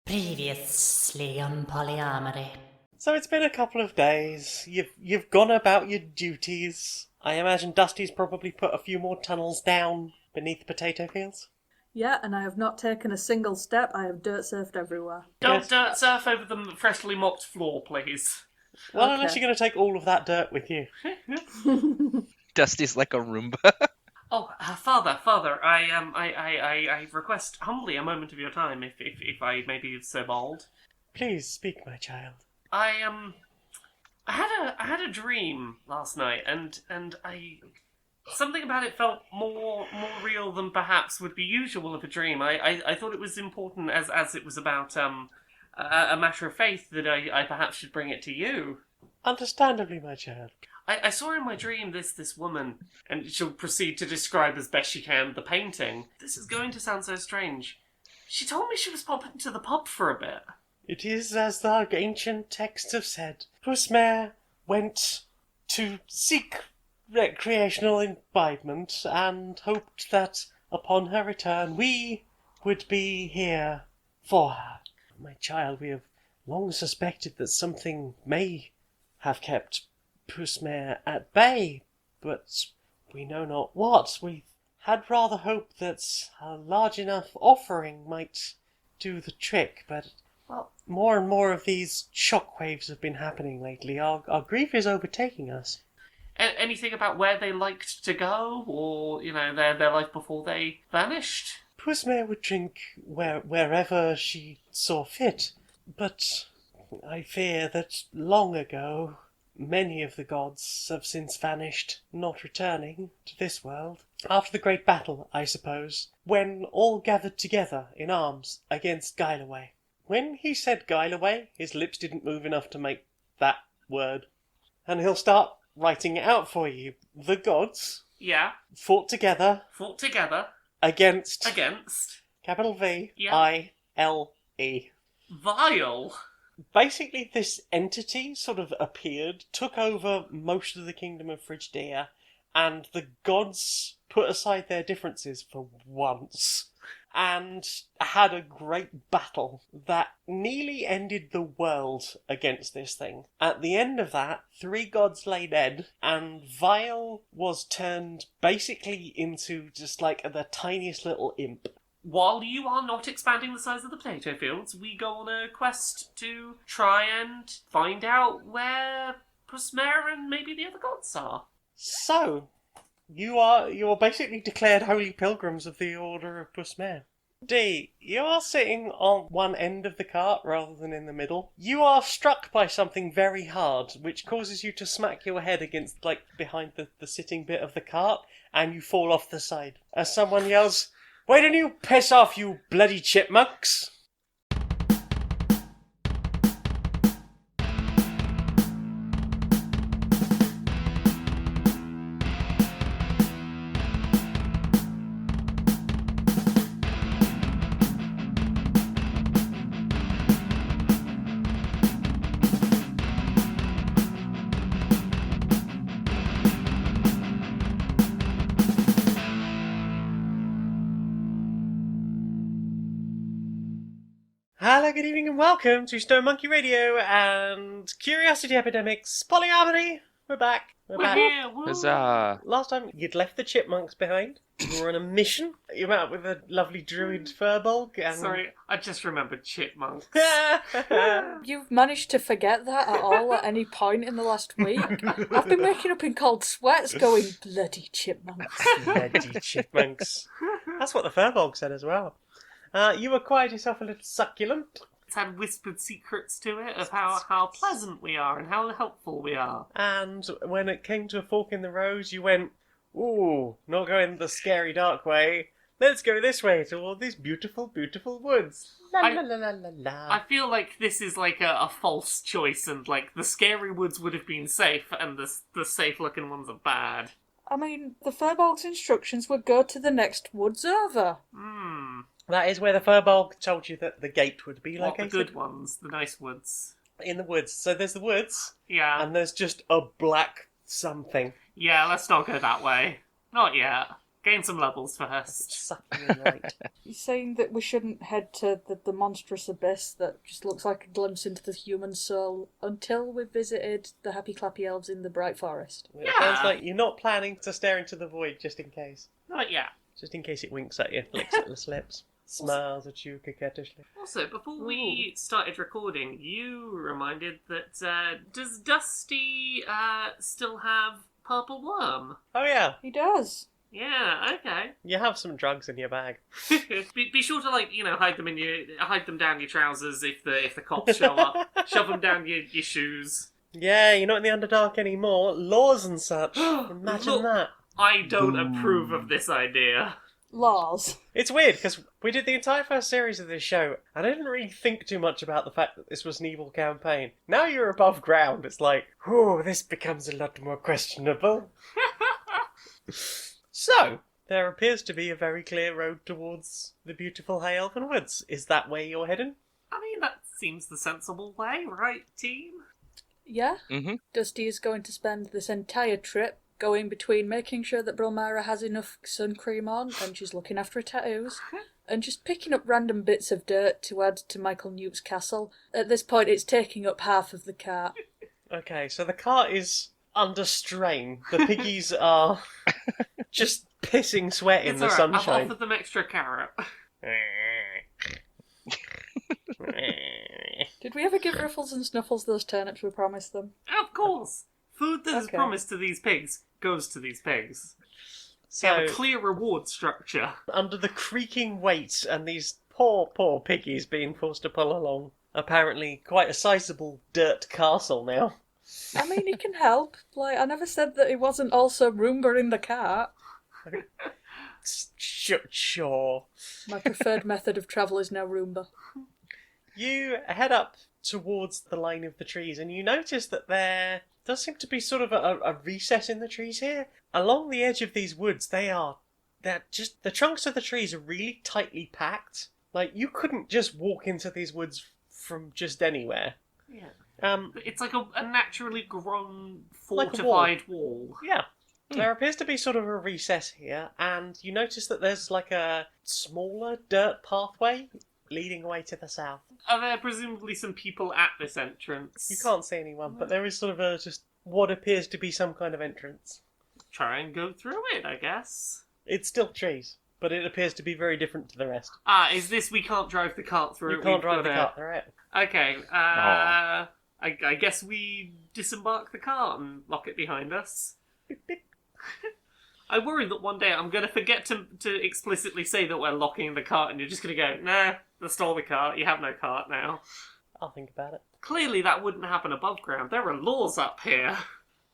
Previously on PolyArmoury. So it's been a couple of days. You've gone about your duties. I imagine Dusty's probably put a few more tunnels down beneath the potato fields. Yeah, and I have not taken a single step. I have dirt surfed everywhere. Don't dirt surf over the freshly mopped floor, please. Well, Okay. unless you're going to take all of that dirt with you. Dusty's like a Roomba. Oh, Father, I request humbly a moment of your time, if I may be so bold. Please speak, my child. I had a dream last night, and something about it felt more real than perhaps would be usual of a dream. I thought it was important as it was about a matter of faith that I perhaps should bring it to you. Understandably, my child. I saw in my dream this woman, and she'll proceed to describe as best she can the painting. This is going to sound so strange. She told me she was popping to the pub for a bit. It is as the ancient texts have said. Pussmare went to seek recreational imbibement and hoped that upon her return we would be here for her. My child, we have long suspected that something may have kept Pussmare at bay, but we know not what. We had rather hoped that a large enough offering might do the trick, but well, more and more of these shockwaves have been happening lately. Our grief is overtaking us. Anything about where they liked to go, or, their life before they vanished? Pussmare would drink wherever she saw fit, but I fear that long ago many of the gods have since vanished, not returning to this world. After the great battle, I suppose, when all gathered together in arms against Guileway. When he said Guileway, his lips didn't move enough to make that word. And he'll start writing it out for you. The gods Yeah. fought together Against. capital V, Yeah. I-L-E. Vile. Basically, this entity sort of appeared, took over most of the kingdom of Frigidaire, and the gods put aside their differences for once, and had a great battle that nearly ended the world against this thing. At the end of that, 3 gods lay dead, and Vile was turned basically into just like the tiniest little imp. While you are not expanding the size of the potato fields, we go on a quest to try and find out where Pussmare and maybe the other gods are. So, you're basically declared holy pilgrims of the Order of Pussmare. D, you are sitting on one end of the cart rather than in the middle. You are struck by something very hard, which causes you to smack your head against, behind the sitting bit of the cart, and you fall off the side. As someone yells, "Why don't you piss off, you bloody chipmunks?" Hello, good evening, and welcome to Stone Monkey Radio and Curiosity Epidemics PolyArmoury. We're back. We're back. here! Woo. Huzzah! Last time you'd left the chipmunks behind. You were on a mission. You met up with a lovely druid Furbolg and... Sorry, I just remembered chipmunks. You've managed to forget that at all at any point in the last week? I've been waking up in cold sweats going, bloody chipmunks. Bloody chipmunks. That's what the Furbolg said as well. You acquired yourself a little succulent. It's had whispered secrets to it of how pleasant we are and how helpful we are. And when it came to a fork in the road, you went, "Ooh, not going the scary dark way. Let's go this way toward these beautiful, beautiful woods." La I- la la la la la. I feel like this is like a false choice, and like the scary woods would have been safe, and the safe looking ones are bad. I mean, the Furbolg's instructions were go to the next woods over. That is where the Furbolg told you that the gate would be What, the located. good ones, the nice woods. In the woods. So there's the woods, Yeah. and there's just a black something. Yeah, let's not go that way. Not yet. Gain some levels first. Sucking in light. You're saying that we shouldn't head to the monstrous abyss that just looks like a glimpse into the human soul until we've visited the happy clappy elves in the bright forest. It sounds like you're not planning to stare into the void just in case. Not yet. Just in case it winks at you, licks at the lips, smiles at you coquettishly. Also, before we started recording, you reminded that, does Dusty still have Purple Worm? Oh yeah, He does. Yeah, okay. you have some drugs in your bag. be sure to hide them down your trousers if the cops show up. Shove them down your shoes. Yeah, you're not in the Underdark anymore. Laws and such. Imagine Look, that. I don't approve of this idea. Laws. It's weird, because we did the entire first series of this show, and I didn't really think too much about the fact that this was an evil campaign. Now you're above ground, it's like, whew, this becomes a lot more questionable. So, there appears to be a very clear road towards the beautiful High Elven Woods. Is that where you're heading? I mean, that seems the sensible way, right, team? Yeah? Mm-hmm. Dusty is going to spend this entire trip going between making sure that Brilmara has enough sun cream on and she's looking after her tattoos and just picking up random bits of dirt to add to Michael Newt's castle. At this point, it's taking up half of the cart. Okay, so the cart is under strain. The piggies are just pissing sweat in It's the alright, I've sunshine. offered them extra carrot. Did we ever give Ruffles and Snuffles those turnips we promised them? Of course! Food that is Okay. promised to these pigs goes to these pigs. They So, have a clear reward structure. under the creaking weight and these poor piggies being forced to pull along, apparently quite a sizable dirt castle now. I mean, he can help. Like, I never said that he wasn't also Roomba in the cart. Sure. My preferred method of travel is now Roomba. You head up towards the line of the trees, and you notice that there does seem to be sort of a recess in the trees here. Along the edge of these woods, they're just, the trunks of the trees are really tightly packed. Like, you couldn't just walk into these woods from just anywhere. Yeah. It's like a naturally grown, Like a fortified wall. Yeah. There appears to be sort of a recess here, and you notice that there's like a smaller dirt pathway leading away to the south. Are there presumably some people at this entrance? You can't see anyone, but there is sort of just what appears to be some kind of entrance. Try and go through it, I guess. It's still trees, but it appears to be very different to the rest. Is this we can't drive the cart through You it? can't we've drive the got cart through it. Okay, I guess we disembark the cart and lock it behind us. I worry that one day I'm going to forget to explicitly say that we're locking the cart and you're just going to go, nah, they stole the cart, you have no cart now. I'll think about it. Clearly that wouldn't happen above ground. There are laws up here.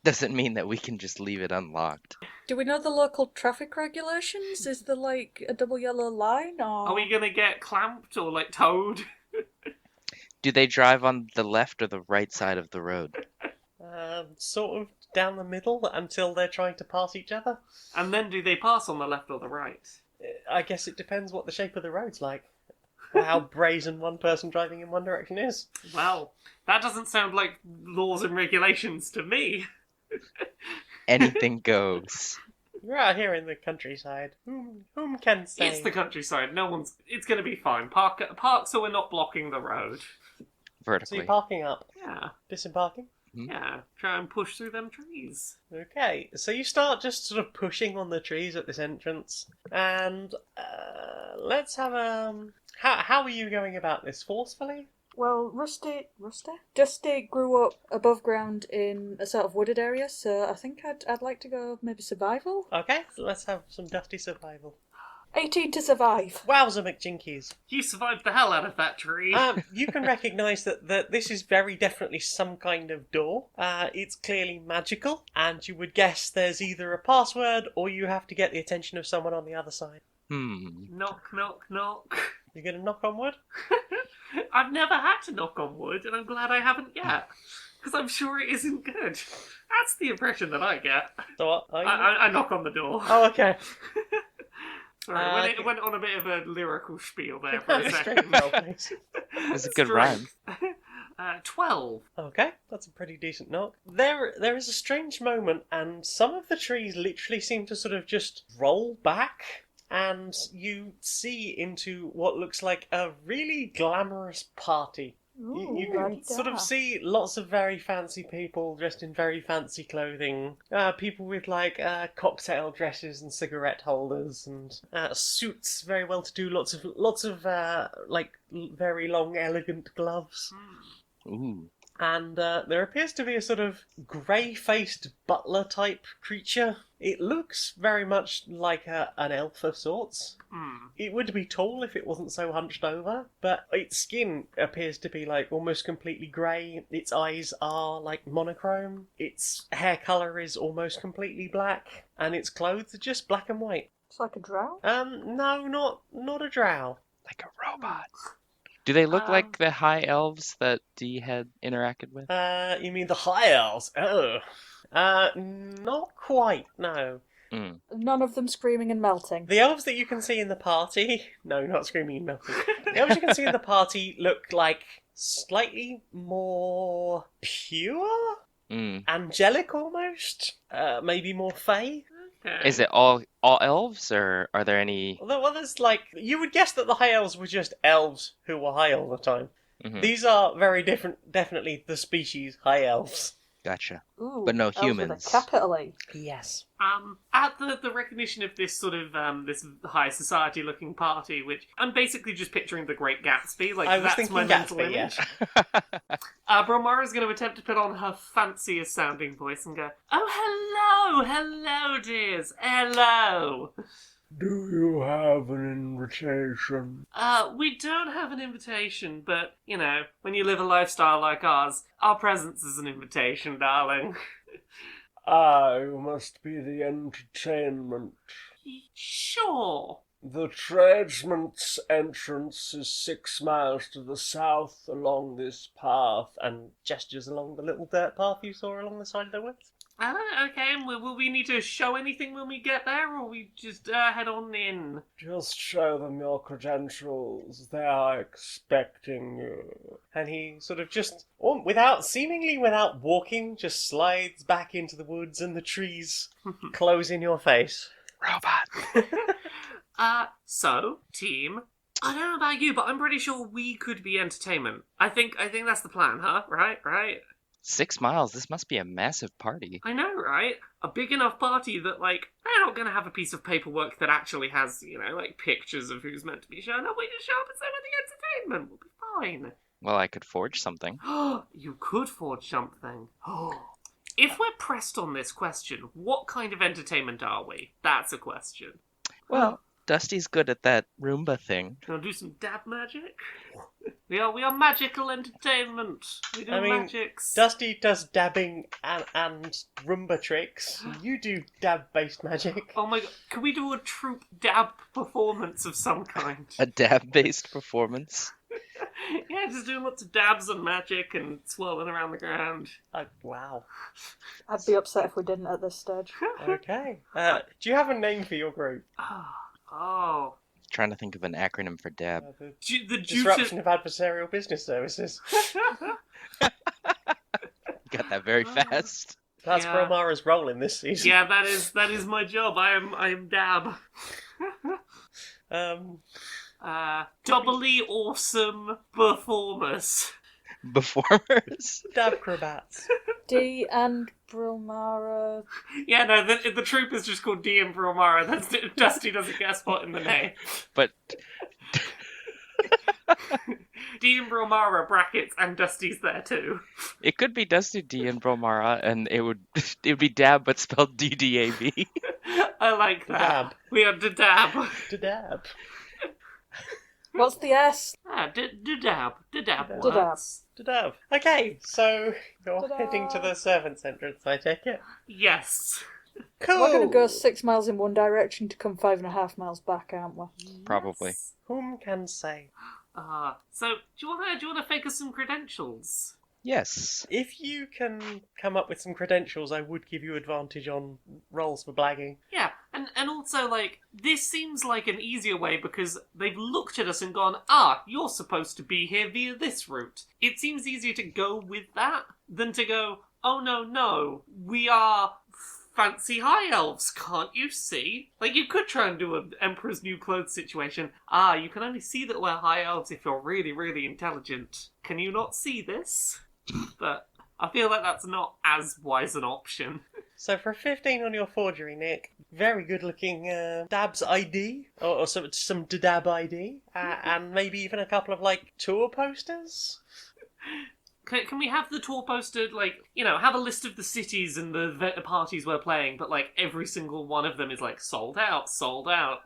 Doesn't mean that we can just leave it unlocked. Do we know the local traffic regulations? Is there, like, a double yellow line, or...? Are we going to get clamped or, like, towed? Do they drive on the left or the right side of the road? Sort of down the middle until they're trying to pass each other. And then do they pass on the left or the right? I guess it depends what the shape of the road's like. Or how brazen one person driving in one direction is. Well, that doesn't sound like laws and regulations to me. Anything goes. You're out here in the countryside. Whom can say? It's the countryside. No one's. It's going to be fine. Park so we're not blocking the road. So Vertically. you're parking up. Yeah, Disembarking? yeah. Try and push through them trees. Okay, so you start just sort of pushing on the trees at this entrance, and let's have how are you going about this? Forcefully? Well, Dusty grew up above ground in a sort of wooded area, so I think I'd like to go maybe survival. Okay, so let's have some dusty survival. 18 to survive. Wowza McJinkies. You survived the hell out of that tree. You can recognise that this is very definitely some kind of door. It's clearly magical, and you would guess there's either a password or you have to get the attention of someone on the other side. Knock, knock, knock. You're going to knock on wood? I've never had to knock on wood, and I'm glad I haven't yet. Because I'm sure it isn't good. That's the impression that I get. So what? Are you? I knock on the door. Oh, okay. Sorry, went on a bit of a lyrical spiel there for a second. Straight roll, please. It's a good rhyme. 12. Okay, that's a pretty decent knock. There is a strange moment, and some of the trees literally seem to sort of just roll back, and you see into what looks like a really glamorous party. You can la-di-da. sort of see lots of very fancy people dressed in very fancy clothing. People with cocktail dresses and cigarette holders and suits, very well to do. Lots of very long, elegant gloves. Ooh. And there appears to be a sort of grey-faced butler-type creature. It looks very much like an elf of sorts. It would be tall if it wasn't so hunched over, but its skin appears to be almost completely grey. Its eyes are monochrome. Its hair colour is almost completely black, and its clothes are just black and white. It's like a drow. No, not a drow. Like a robot. Do they look like the high elves that Dee had interacted with? You mean the high elves? Oh. Not quite, no. None of them screaming and melting. The elves that you can see in the party... No, not screaming and melting. The elves you can see in the party look like slightly more pure? Angelic almost? Maybe more fey? Okay. Is it all elves, or are there any... Well, there's you would guess that the high elves were just elves who were high all the time. These are very different, definitely the species high elves. Gotcha. Ooh, But no elves with a humans. capital E. Yes. At the recognition of this sort of this high society looking party, which I'm basically just picturing the Great Gatsby, I was that's thinking my mental Gatsby, image. yes. Brilmara's going to attempt to put on her fanciest sounding voice and go, "Oh, hello, dears, hello." Do you have an invitation? We don't have an invitation, but, when you live a lifestyle like ours, our presence is an invitation, darling. You must be the entertainment. Sure. The tradesman's entrance is 6 miles to the south along this path, and gestures along the little dirt path you saw along the side of the woods. Okay, and will we need to show anything when we get there, or we just head on in? Just show them your credentials. They are expecting you. And he sort of just, seemingly without walking, just slides back into the woods and the trees close in your face. Robot. So, team, I don't know about you, but I'm pretty sure we could be entertainment. I think that's the plan, huh? Right? 6 miles. This must be a massive party. I know, right? A big enough party that, they're not going to have a piece of paperwork that actually has, pictures of who's meant to be shown up. We just show up and say we're the entertainment. We'll be fine. Well, I could forge something. You could forge something. If we're pressed on this question, what kind of entertainment are we? That's a question. Well, Dusty's good at that Roomba thing. Gonna do some dab magic? We are magical entertainment. We do magics. Dusty does dabbing and Roomba tricks. You do dab-based magic. Oh my god, can we do a troupe dab performance of some kind? A dab-based performance? Yeah, just doing lots of dabs and magic and swirling around the ground. Wow. I'd be upset if we didn't at this stage. Okay. Do you have a name for your group? Oh. Trying to think of an acronym for dab. The Disruption of Adversarial Business Services. Got that very fast. That's Brilmara's role in this season. Yeah, that is my job. I am dab. Doubly awesome performers. Performers? Dabcrobats. Dee and Brilmara. Yeah, no, the troupe is just called Dee and Brilmara. Dusty doesn't get a spot in the name. But Dee and Brilmara brackets and Dusty's there too. it could be Dusty, D, and Brilmara, and it would be dab, but spelled D-D-A-B. I like that. Dab. We are dab. Dab. What's the S? Dab. Dab. Okay, so you're Ta-da. heading to the servants' entrance, I take it? Yes. Cool! We're going to go 6 miles in one direction to come 5.5 miles back, aren't we? Probably. Whom can say? So do you wanna fake us some credentials? Yes. If you can come up with some credentials, I would give you advantage on rolls for blagging. Yeah. And also, like, this seems like an easier way because they've looked at us and gone, you're supposed to be here via this route. It seems easier to go with that than to go, oh no, we are fancy high elves, can't you see? Like, you could try and do an Emperor's New Clothes situation. You can only see that we're high elves if you're really, really intelligent. Can you not see this? But I feel like that's not as wise an option. So for a 15 on your forgery, Nick, very good looking Dab's ID, or some Dab ID, and maybe even a couple of, like, tour posters? Can we have the tour poster, like, have a list of the cities and the parties we're playing, but, like, every single one of them is, like, sold out.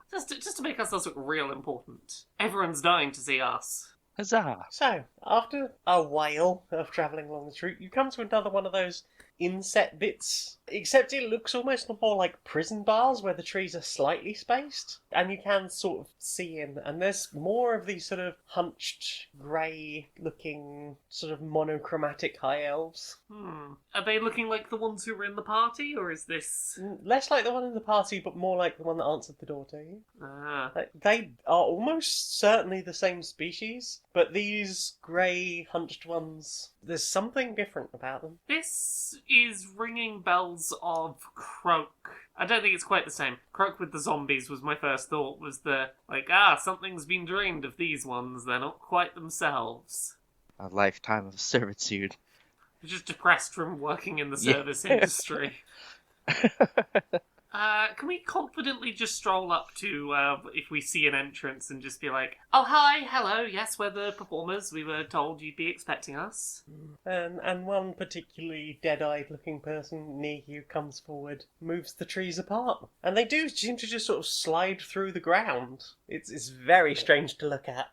Just to make ourselves look real important. Everyone's dying to see us. Huzzah! So, after a while of travelling along this route, you come to another one of those inset bits, except it looks almost more like prison bars where the trees are slightly spaced, and you can sort of see in, and there's more of these sort of hunched, grey-looking, sort of monochromatic high elves. Are they looking like the ones who were in the party, or is this... Less like the one in the party, but more like the one that answered the door to you. Like, they are almost certainly the same species, but these grey, hunched ones, there's something different about them. This is ringing bells of Croak. I don't think it's quite the same. Croak with the zombies was my first thought, was something's been drained of these ones, they're not quite themselves. A lifetime of servitude. They're just depressed from working in the service industry. Can we confidently just stroll up to, if we see an entrance, and just be like, oh, hi, hello, yes, we're the performers. We were told you'd be expecting us. And one particularly dead-eyed looking person near you comes forward, moves the trees apart. And they do seem to just sort of slide through the ground. It's very strange to look at.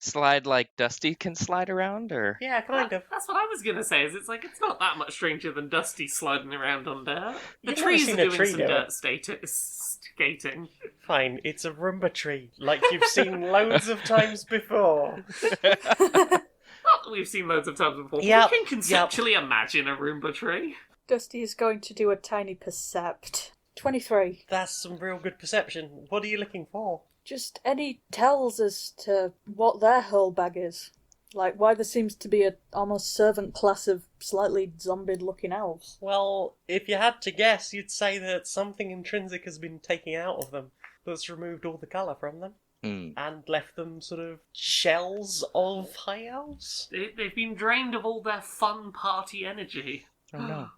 Slide like Dusty can slide around, or? Yeah, kind of. That's what I was going to say, is it's not that much stranger than Dusty sliding around on dirt. The You've never trees seen are a doing tree some do dirt skating. Fine, it's a Roomba tree, like you've seen loads of times before. Not that we've seen loads of times before, but Yep, we can conceptually imagine a Roomba tree. Dusty is going to do a tiny percept. 23. That's some real good perception. What are you looking for? Just any tells as to what their whole bag is. Like, why there seems to be a almost servant class of slightly zombied-looking elves. Well, if you had to guess, you'd say that something intrinsic has been taken out of them that's removed all the colour from them. And left them sort of shells of high elves. They've been drained of all their fun party energy. Oh no.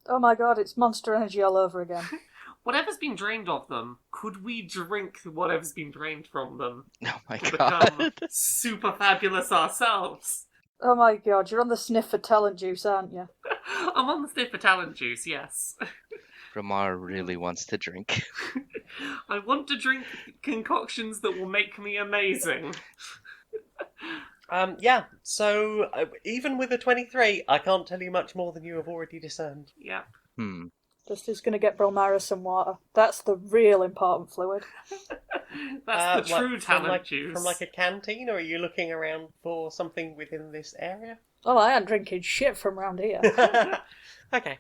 Oh my god, it's monster energy all over again. Whatever's been drained of them, could we drink whatever's been drained from them? Oh my To god. become super fabulous ourselves. Oh my god, you're on the sniff for talent juice, aren't you? I'm on the sniff for talent juice, yes. Brilmara really wants to drink. I want to drink concoctions that will make me amazing. Yeah, so even with a 23, I can't tell you much more than you have already discerned. Yeah. Dusty's gonna get Brilmara some water. That's the real important fluid. That's the true from talent juice. From like a canteen, or are you looking around for something within this area? Oh, I ain't drinking shit from round here. Okay.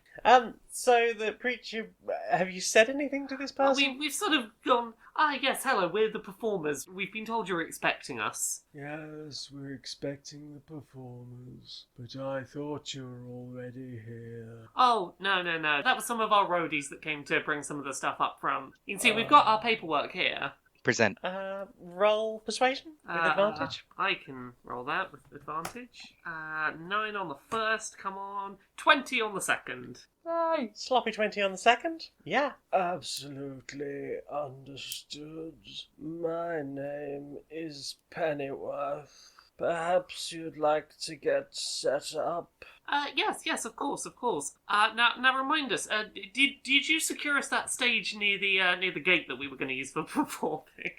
So the preacher, have you said anything to this person? We've sort of gone, yes, hello, we're the performers. We've been told you're expecting us. Yes, we're expecting the performers, but I thought you were already here. Oh, no. That was some of our roadies that came to bring some of the stuff up front. You can see, we've got our paperwork here. Present. Roll persuasion with advantage. I can roll that with advantage. 9 on the first, come on. 20 on the second. Aye. Sloppy 20 on the second. Yeah. Absolutely understood. My name is Pennyworth. Perhaps you'd like to get set up? Yes, of course. Now remind us, did you secure us that stage near the gate that we were going to use for performing?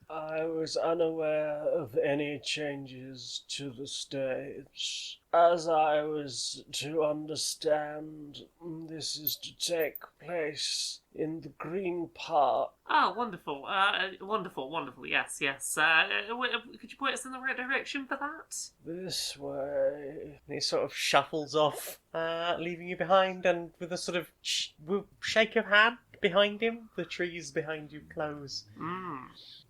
I was unaware of any changes to the stage. As I was to understand, this is to take place in the Green Park. Oh, wonderful. Wonderful. Yes. Could you point us in the right direction for that? This way. And he sort of shuffles off, leaving you behind, and with a sort of shake of hand, behind him. The trees behind you close. Mm.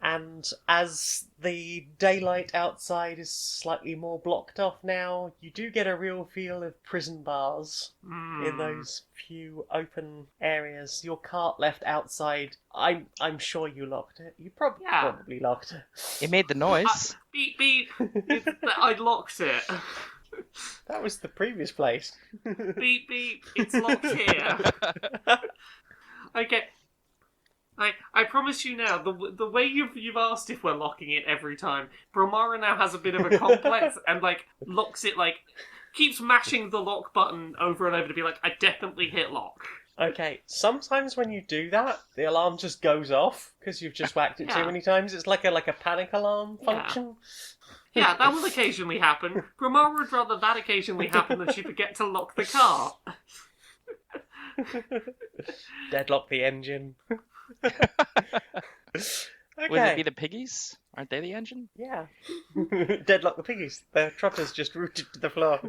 And as the daylight outside is slightly more blocked off now, you do get a real feel of prison bars in those few open areas. Your cart left outside. I'm sure you locked it. You probably locked it. It made the noise. Beep beep. I locked it. That was the previous place. Beep beep. It's locked here. Okay. I promise you now, the way you've asked if we're locking it every time, Brilmara now has a bit of a complex and locks it keeps mashing the lock button over and over to be like, I definitely hit lock. Okay, sometimes when you do that, the alarm just goes off because you've just whacked it too many times. It's like a panic alarm function. Yeah, that will occasionally happen. Brilmara would rather that occasionally happen than she forget to lock the car. Deadlock the engine. Okay. Would it be the piggies? Aren't they the engine? Yeah. Deadlock the piggies. The trotters just rooted to the floor.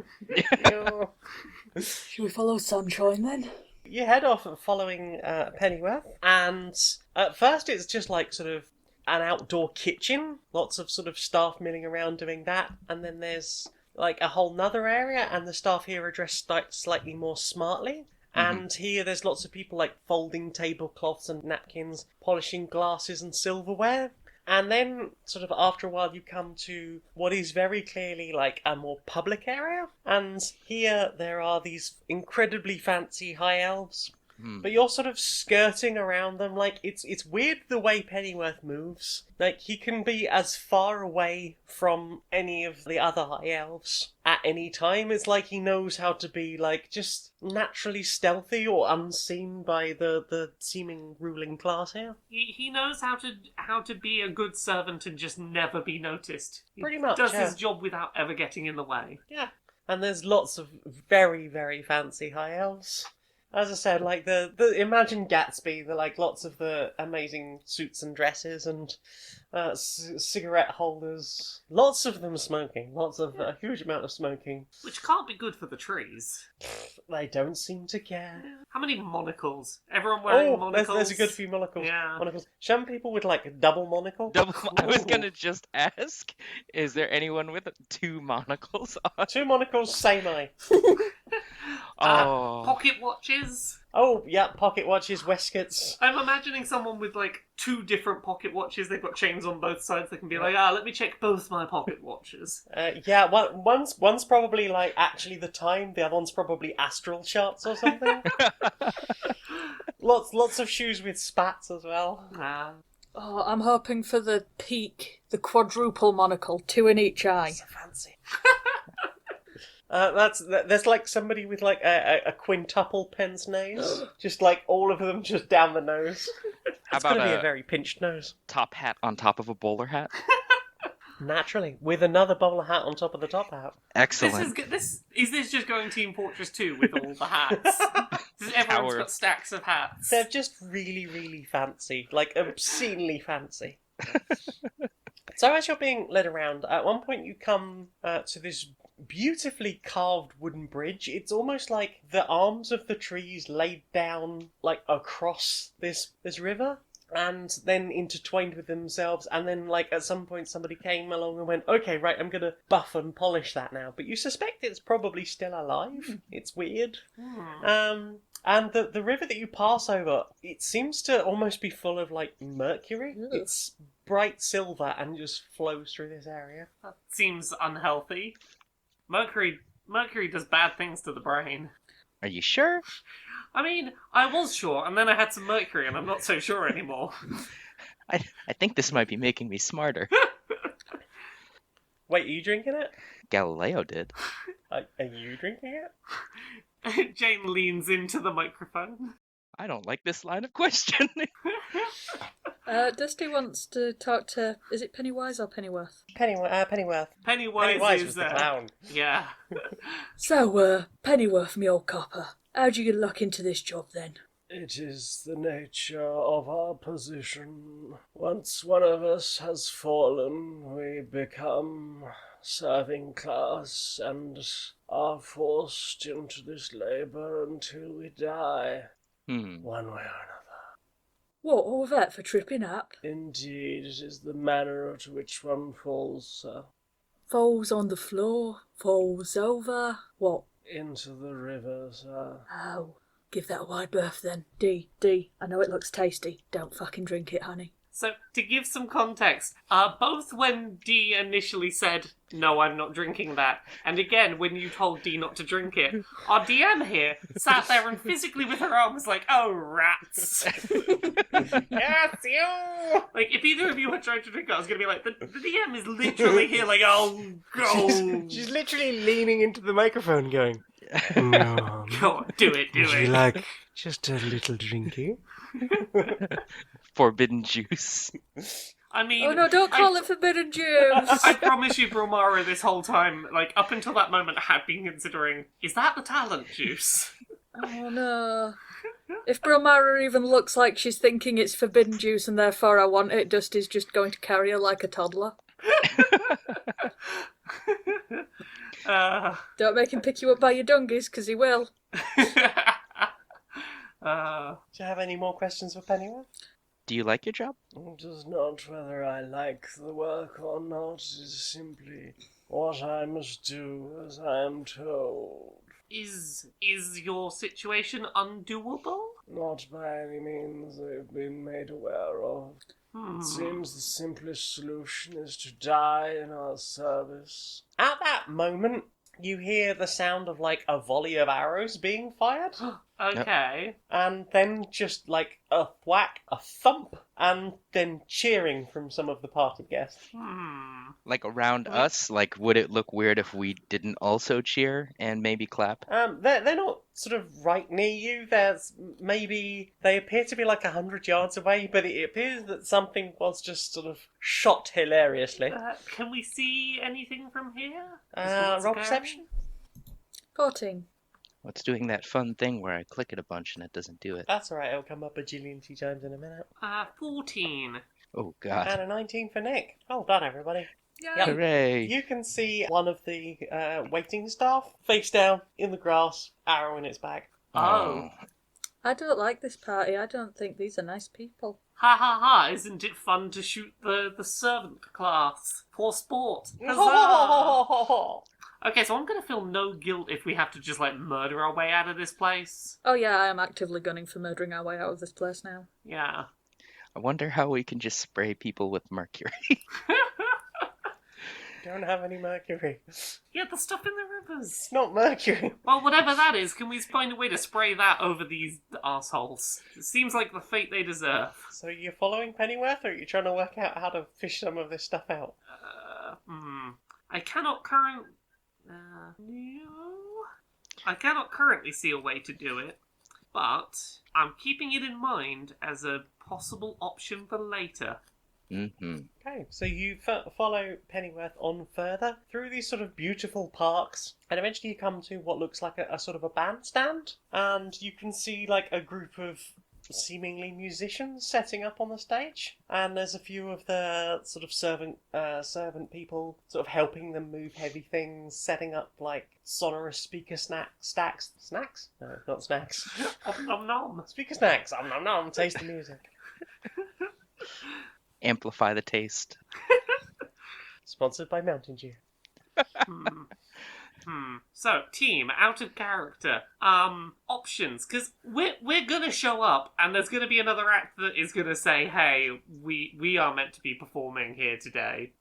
Should we follow Sunshine then? You head off following Pennyworth, and at first it's just sort of an outdoor kitchen. Lots of sort of staff milling around doing that, and then there's a whole nother area, and the staff here are dressed slightly more smartly. And here there's lots of people folding tablecloths and napkins, polishing glasses and silverware. And then, sort of after a while, you come to what is very clearly a more public area. And here there are these incredibly fancy high elves. But you're sort of skirting around them. It's weird the way Pennyworth moves. He can be as far away from any of the other high elves at any time. It's like he knows how to be just naturally stealthy or unseen by the seeming ruling class here. He knows how to be a good servant and just never be noticed. Pretty much, does yeah. his job without ever getting in the way. Yeah. And there's lots of very, very fancy high elves. As I said, the imagine Gatsby, lots of the amazing suits and dresses and cigarette holders. Lots of them smoking. A huge amount of smoking. Which can't be good for the trees. They don't seem to care. How many monocles? Everyone wearing monocles? There's a good few monocles. Yeah. Monocles. Some people with a double monocle. I was gonna just ask, is there anyone with 2 monocles on? 2 monocles, same eye. Pocket watches? Oh, yeah, pocket watches, waistcoats. I'm imagining someone with 2 different pocket watches. They've got chains on both sides. They can be let me check both my pocket watches. Yeah, one's probably actually the time. The other one's probably astral charts or something. Lots of shoes with spats as well. Oh, I'm hoping for the peak, the quadruple monocle, 2 in each eye. So fancy. There's somebody with a quintuple pince nose, just all of them just down the nose. How It's about gonna be a a very pinched nose. top hat on top of a bowler hat? Naturally, with another bowler hat on top of the top hat. Excellent. Is this just going Team Fortress 2 with all the hats? Everyone's got stacks of hats. They're just really, really fancy, obscenely fancy. So as you're being led around, at one point you come to this beautifully carved wooden bridge. It's almost like the arms of the trees laid down across this river and then intertwined with themselves, and then at some point somebody came along and went, okay, right, I'm gonna buff and polish that now, but you suspect it's probably still alive. It's weird. And the river that you pass over, it seems to almost be full of mercury. It's bright silver and just flows through this area. That seems unhealthy. Mercury does bad things to the brain. Are you sure? I mean, I was sure, and then I had some mercury, and I'm not so sure anymore. I think this might be making me smarter. Wait, are you drinking it? Galileo did. Are you drinking it? Jane leans into the microphone. I don't like this line of questioning. Dusty wants to talk to... Is it Pennywise or Pennyworth? Pennyworth. Pennywise Was the clown. Yeah. So, Pennyworth, me old copper, how'd you get luck into this job then? It is the nature of our position. Once one of us has fallen, we become serving class and are forced into this labour until we die, one way or another. What, all that for tripping up? Indeed, it is the manner to which one falls, sir. Falls on the floor, falls over. What? Into the river, sir. Oh, give that a wide berth then. D, I know it looks tasty. Don't fucking drink it, honey. So, to give some context, both when Dee initially said, "No, I'm not drinking that," and again when you told Dee not to drink it, our DM here sat there and physically with her arm was like, "Oh, rats." Yes, you! Like, if either of you had tried to drink it, I was going to be like, the DM is literally here like, "Oh, go. She's literally leaning into the microphone going, "No, Go on, do it, do would you it." like just a little drinky?" Forbidden juice. I mean... Oh no, don't call it forbidden juice! I promise you, Brilmara, this whole time, like, up until that moment, had been considering, is that the talent juice? Oh no. If Brilmara even looks like she's thinking it's forbidden juice and therefore I want it, Dusty's just going to carry her like a toddler. Don't make him pick you up by your dungies, because he will. Do you have any more questions for Pennyworth? Do you like your job? It is not whether I like the work or not, it is simply what I must do as I am told. Is your situation undoable? Not by any means they've been made aware of. It seems the simplest solution is to die in our service. At that moment, you hear the sound of, like, a volley of arrows being fired. Okay. And then just, like, a thwack, a thump, and then cheering from some of the party guests. Like around us? Like, would it look weird if we didn't also cheer and maybe clap? They're not sort of right near you. There's maybe... They appear to be like 100 yards away, but it appears that something was just sort of shot hilariously. Can we see anything from here? Roll perception? 14. What's doing that fun thing where I click it a bunch and it doesn't do it? That's alright, it'll come up a jillion times in a minute. 14. Oh, God. And a 19 for Nick. Well done, everybody. Yeah. Hooray! You can see one of the waiting staff, face down, in the grass, arrow in its back. Oh. I don't like this party. I don't think these are nice people. Ha ha ha, isn't it fun to shoot the servant class? For sport. Huzzah! Okay, so I'm going to feel no guilt if we have to just, like, murder our way out of this place. Oh yeah, I am actively gunning for murdering our way out of this place now. Yeah. I wonder how we can just spray people with mercury. Don't have any mercury. Yeah, the stuff in the rivers. It's not mercury. Well, whatever that is, can we find a way to spray that over these assholes? It seems like the fate they deserve. So you're following Pennyworth, or are you trying to work out how to fish some of this stuff out? I cannot I cannot currently see a way to do it, but I'm keeping it in mind as a possible option for later. Mm-hmm. Okay, so you follow Pennyworth on further through these sort of beautiful parks, and eventually you come to what looks like a sort of a bandstand, and you can see like a group of seemingly musicians setting up on the stage, and there's a few of the sort of servant people sort of helping them move heavy things, setting up like sonorous speaker snacks. No, not snacks. Nom nom. Speaker snacks. Nom nom. Taste the music. Amplify the taste. Sponsored by Mountain Dew. So, team, out of character. Options, because we're gonna show up, and there's gonna be another act that is gonna say, "Hey, we are meant to be performing here today."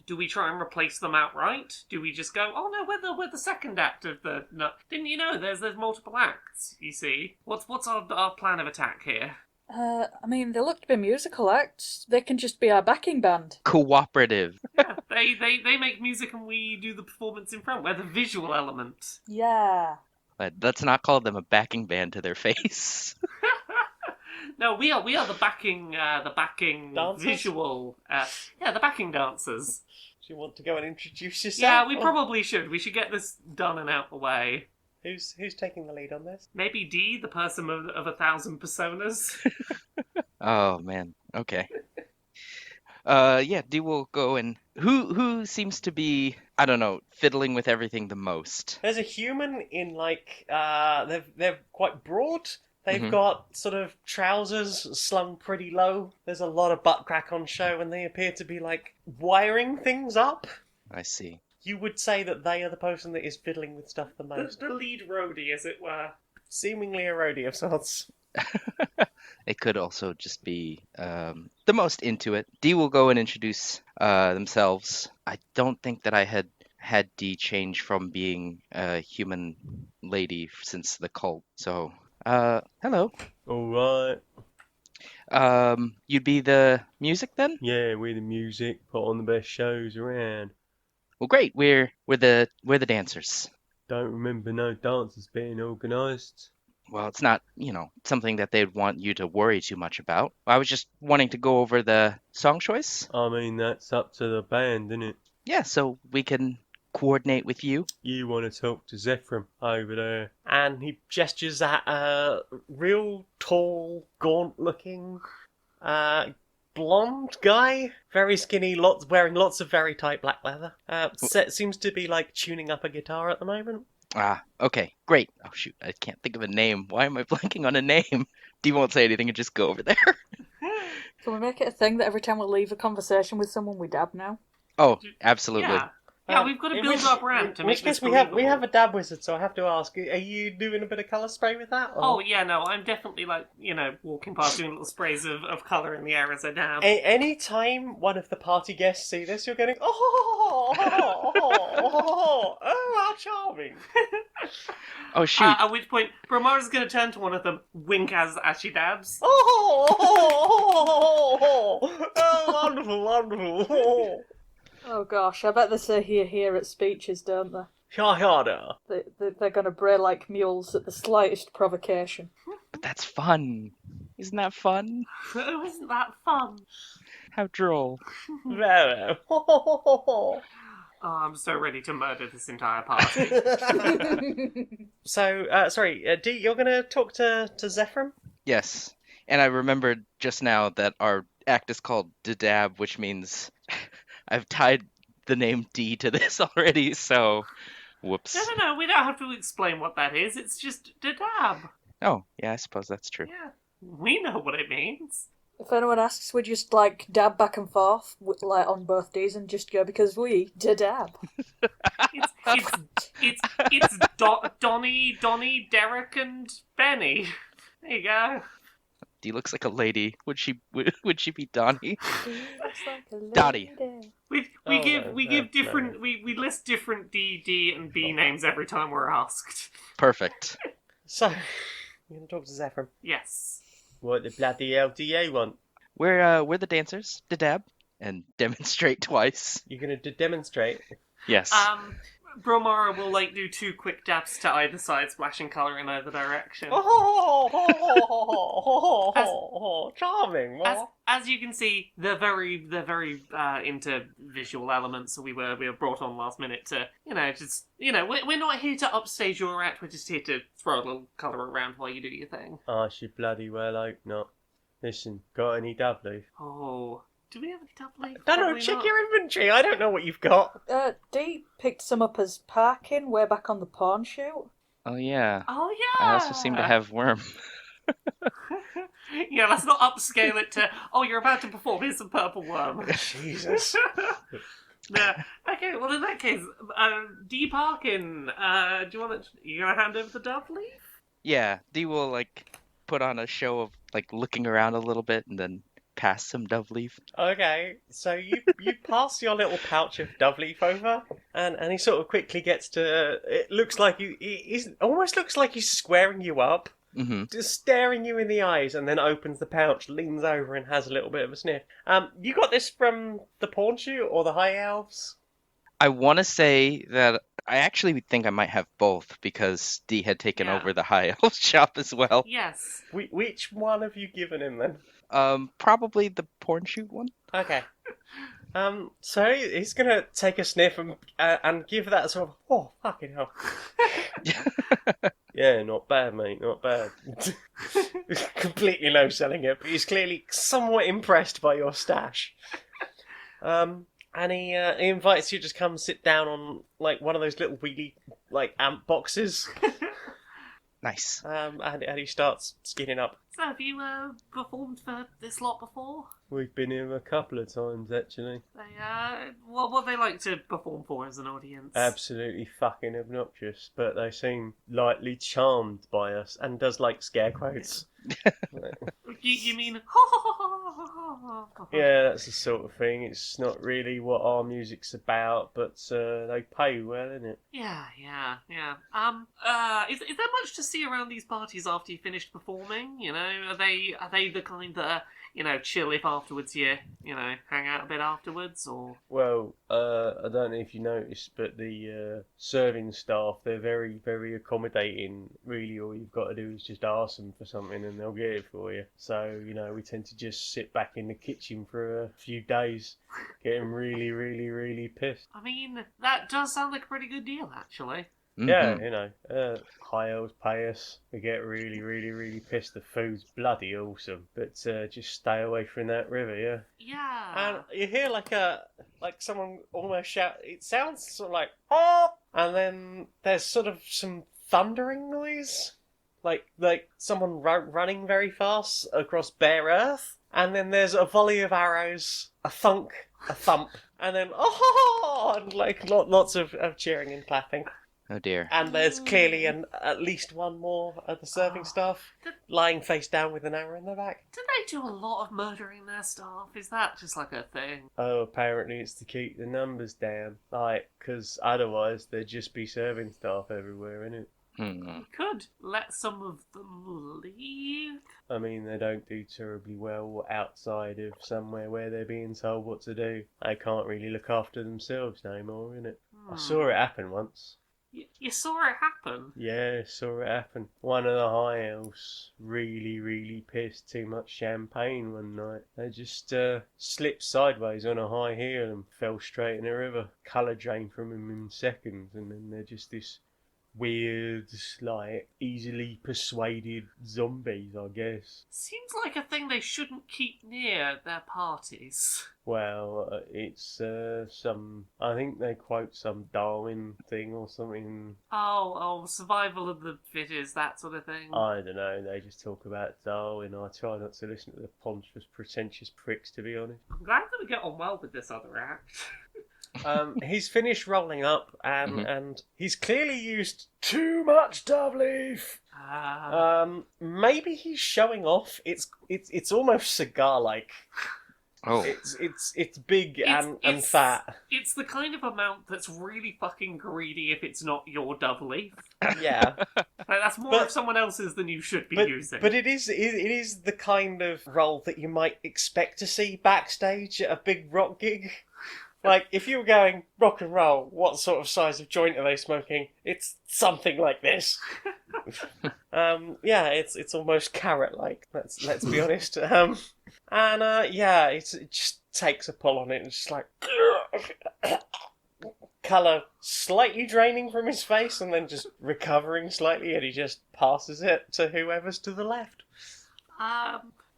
Do we try and replace them outright? Do we just go, "Oh no, we're the second act of the..." No, didn't you know there's multiple acts? You see, what's our plan of attack here? I mean, they look to be musical acts. They can just be our backing band. Cooperative. Yeah, they make music and we do the performance in front. We're the visual element. Yeah. But let's not call them a backing band to their face. No, we are the backing Dancers? visual. The backing dancers. Do you want to go and introduce yourself? Yeah, we probably should. We should get this done and out the way. Who's taking the lead on this? Maybe Dee, the person of 1,000 personas. Oh, man. Okay. Yeah, Dee will go and... Who seems to be, I don't know, fiddling with everything the most? There's a human in like they're quite broad. They've got sort of trousers slung pretty low. There's a lot of butt crack on show, and they appear to be, like, wiring things up. I see. You would say that they are the person that is fiddling with stuff the most. The lead roadie, as it were. Seemingly a roadie of sorts. It could also just be the most into it. Dee will go and introduce themselves. I don't think that I had Dee change from being a human lady since the cult. So, hello. Alright. You'd be the music then? Yeah, we're the music. Put on the best shows around. Well, great. We're the dancers. Don't remember no dances being organised. Well, it's not, something that they'd want you to worry too much about. I was just wanting to go over the song choice. I mean, that's up to the band, isn't it? Yeah, so we can coordinate with you. You want to talk to Zephram over there. And he gestures at a real tall, gaunt-looking, blonde guy. Very skinny, wearing lots of very tight black leather. Seems to be, like, tuning up a guitar at the moment. Ah, okay, great. Oh, shoot, I can't think of a name. Why am I blanking on a name? Dee won't say anything and just go over there. Can we make it a thing that every time we leave a conversation with someone, we dab now? Oh, absolutely. Yeah. Yeah, we've got to build up ramp to In make which this case, we have believable. a dab wizard, so I have to ask, are you doing a bit of colour spray with that? Or? Oh, yeah, no, I'm definitely, like, walking past doing little sprays of colour in the air as I dab. Any time one of the party guests see this, you're getting, how charming. Oh, shoot. At which point, Brilmara's going to turn to one of them, wink as she dabs. Wonderful, wonderful. Oh gosh, I bet they say here at speeches, don't they? Harder. They're going to bray like mules at the slightest provocation. But that's fun. Isn't that fun? Oh, isn't that fun? How droll. Oh, I'm so ready to murder this entire party. So, sorry, Dee, you're going to talk to Zephram? Yes. And I remembered just now that our act is called Dadab, which means I've tied the name D to this already, so whoops. No, we don't have to explain what that is. It's just a dab. Oh, yeah, I suppose that's true. Yeah, we know what it means. If anyone asks, we just dab back and forth on both days and just go because we dab. It's Donnie, Derek, and Benny. There you go. D looks like a lady. Would she be Donnie? Looks like a Dottie. lady. We list different D and B names every time we're asked. Perfect. So, you're going to talk to Zephram? Yes. What the bloody LDA want? We're the dancers. Dadab. And demonstrate twice. You're going to demonstrate? Yes. Brilmara will do 2 quick dabs to either side, splashing colour in either direction. Charming. As you can see, they're very into visual elements. So we were brought on last minute to we're not here to upstage your act. We're just here to throw a little colour around while you do your thing. I should bloody well hope not. Listen, got any dab leaf? Oh, do we have any dub leaf? No, Probably check not. your inventory. I don't know what you've got. Dee picked some up as parking way back on the pawn shoot. Oh, yeah. Oh yeah. I also seem to have worm. Yeah, let's not upscale it to. Oh, you're about to perform. Here's some purple worm. Jesus. Yeah. Okay. Well, in that case, D Parkin. Do you want to? You gonna hand over the dub leaf? Yeah, D will put on a show of looking around a little bit and then pass some dove leaf. Okay, so you pass your little pouch of dove leaf over, and he sort of quickly gets to. It looks like he almost looks like he's squaring you up, just staring you in the eyes, and then opens the pouch, leans over, and has a little bit of a sniff. You got this from the pawn shoot or the high elves? I want to say that I actually think I might have both because D had taken over the high elf shop as well. Yes. Which one have you given him then? Probably the porn shoot one. Okay. So he's gonna take a sniff and give that sort of fucking hell. Yeah, not bad, mate, not bad. Completely no selling it, but he's clearly somewhat impressed by your stash. And he invites you to just come sit down on one of those little wheelie amp boxes. Nice. And he starts skinning up. So have you performed for this lot before? We've been here a couple of times, actually. What they like to perform for as an audience? Absolutely fucking obnoxious, but they seem lightly charmed by us, and does like scare quotes. You mean? Yeah, that's the sort of thing. It's not really what our music's about, but they pay well, isn't it? Yeah. Is there much to see around these parties after you finished performing? You know, are they the kind that are, chill if afterwards you hang out a bit afterwards, or? Well, I don't know if you noticed, but the serving staff, they're very, very accommodating. Really, all you've got to do is just ask them for something and they'll get it for you. So, we tend to just sit back in the kitchen for a few days, getting really, really, really pissed. I mean, that does sound like a pretty good deal, actually. Yeah, high elves pay us. We get really, really, really pissed. The food's bloody awesome, but just stay away from that river, yeah. Yeah. And you hear like someone almost shout. It sounds sort of like, oh! And then there's sort of some thundering noise. Like someone running very fast across bare earth. And then there's a volley of arrows, a thunk, a thump, and then, oh! And like lots of cheering and clapping. Oh dear. And there's clearly at least one more of the serving staff lying face down with an arrow in their back. Do they do a lot of murdering their staff? Is that just like a thing? Oh, apparently it's to keep the numbers down. Because otherwise there'd just be serving staff everywhere, innit? You could let some of them leave. I mean, they don't do terribly well outside of somewhere where they're being told what to do. They can't really look after themselves no more, innit? I saw it happen once. You saw it happen? Yeah, saw it happen. One of the high elves really, really pissed too much champagne one night. They just slipped sideways on a high heel and fell straight in the river. Colour drained from them in seconds, and then they're just this weird, like, easily persuaded zombies, I guess. Seems like a thing they shouldn't keep near their parties. Well, it's I think they quote some Darwin thing or something. Oh, survival of the fittest, that sort of thing. I don't know, they just talk about Darwin. I try not to listen to the ponderous, pretentious pricks, to be honest. I'm glad that we get on well with this other act. He's finished rolling up, and he's clearly used too much dove leaf. Maybe he's showing off. It's almost cigar-like. Oh. It's big and fat. It's the kind of amount that's really fucking greedy if it's not your dove leaf. Yeah. Like, that's more of someone else's than you should be using. But it is the kind of roll that you might expect to see backstage at a big rock gig. Like, if you were going rock and roll, what sort of size of joint are they smoking? It's something like this. It's almost carrot-like. Let's be honest. It just takes a pull on it and just like colour slightly draining from his face and then just recovering slightly, and he just passes it to whoever's to the left.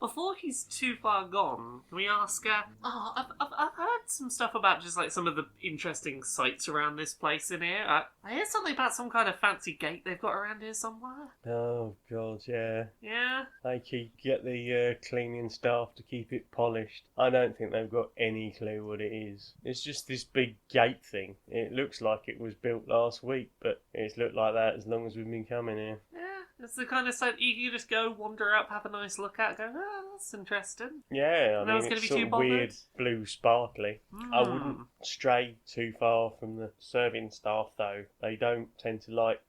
Before he's too far gone, can we ask, I've heard some stuff about just like some of the interesting sights around this place in here. I heard something about some kind of fancy gate they've got around here somewhere. Oh, God, yeah. Yeah? They get the cleaning staff to keep it polished. I don't think they've got any clue what it is. It's just this big gate thing. It looks like it was built last week, but it's looked like that as long as we've been coming here. Yeah. It's the kind of site you just go, wander up, have a nice look at, go, that's interesting. Yeah, I mean, gonna it's be sort too of bothered? weird, blue, sparkly. I wouldn't stray too far from the serving staff, though. They don't tend to like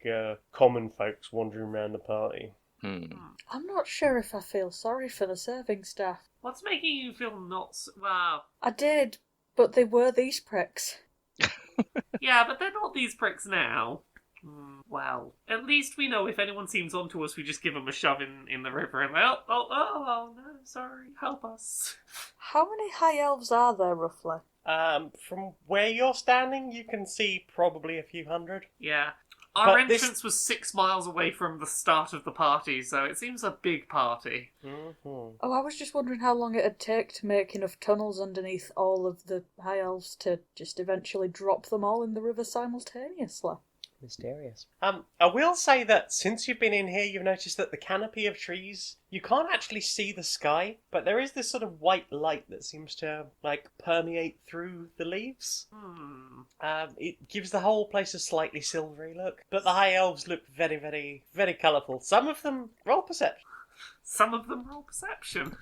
common folks wandering around the party. I'm not sure if I feel sorry for the serving staff. What's making you feel not... Wow. I did, but they were these pricks. Yeah, but they're not these pricks now. Well, at least we know if anyone seems onto us, we just give them a shove in the river and like, oh, no, sorry, help us. How many high elves are there, roughly? From where you're standing, you can see probably a few hundred. Yeah. Our But entrance was 6 miles away from the start of the party, so it seems a big party. Mm-hmm. Oh, I was just wondering how long it'd take to make enough tunnels underneath all of the high elves to just eventually drop them all in the river simultaneously. Mysterious. I will say that since you've been in here, you've noticed that the canopy of trees, you can't actually see the sky, but there is this sort of white light that seems to, permeate through the leaves. It gives the whole place a slightly silvery look, but the high elves look very, very, very colourful. Some of them roll perception. Some of them roll perception.